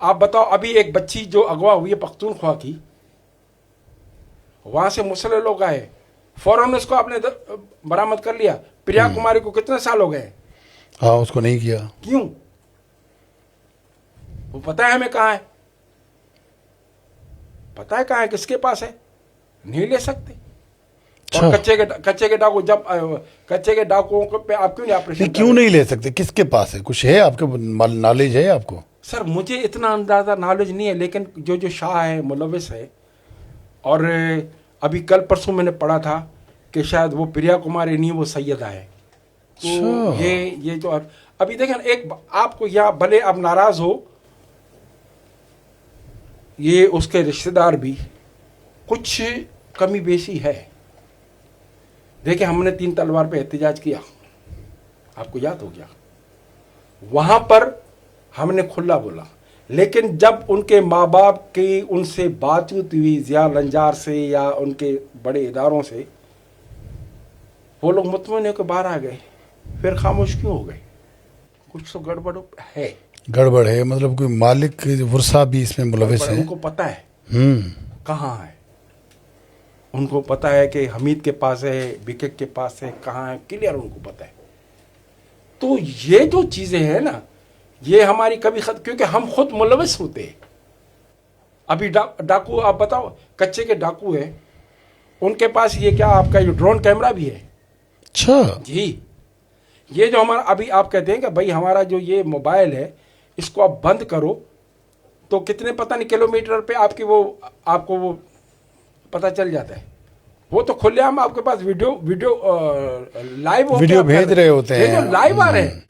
आप बताओ, अभी एक बच्ची जो अगवा हुई है पख्तूनख्वा की, वहां से मुसल्ले लोग आए, फौरन उसको आपने बरामद कर लिया। प्रिया कुमारी को कितने साल हो गए? हाँ, उसको नहीं किया। क्यों? वो पता है हमें कहाँ है, पता है कहाँ है, किसके पास है, नहीं ले सकते। और कच्चे के डाकू, जब कच्चे के डाकुओं पे आप क्यों नहीं ऑपरेशन? क्यों नहीं ले सकते? किसके पास है? कुछ है आपके नॉलेज है आपको? सर मुझे इतना अंदाजा नॉलेज नहीं है, लेकिन जो शाह है, मुलविस है, और अभी कल परसों मैंने पढ़ा था कि शायद वो प्रिया कुमारी नहीं, वो सैयदा है। तो ये जो अभी देखें, एक आपको यहाँ भले आप नाराज हो, ये उसके रिश्तेदार भी कुछ कमी बेशी है। देखिए, हमने 3 तलवार पे एहतजाज किया, आपको याद हो गया, वहां पर हमने खुला बोला, लेकिन जब उनके माँ बाप की उनसे बातचीत हुई, जिया लंजार से या उनके बड़े इदारों से, वो लोग मुतमईन होकर बाहर आ गए, फिर खामोश क्यों हो गए? कुछ तो गड़बड़ है। गड़बड़ है मतलब कोई मालिक वर्षा भी इसमें मुलविस है। उनको पता है कहाँ है, उनको पता है कि हमीद के पास है, बिकेक के पास है, कहाँ है, क्लियर उनको पता है। तो ये जो चीजें हैं ना, ये हमारी कभी क्योंकि हम खुद मुलविस होते हैं। अभी डाकू, आप बताओ, कच्चे के डाकू है, उनके पास ये क्या आपका ये ड्रोन कैमरा भी है। अच्छा जी, ये जो हमारा अभी आप कहते हैं कि भाई हमारा जो ये मोबाइल है, इसको आप बंद करो तो कितने पता नहीं किलोमीटर पे आपको वो पता चल जाता है। वो तो खुलेआम आपके पास वीडियो लाइव वीडियो भेज रहे होते हैं, लाइव आ रहे हैं।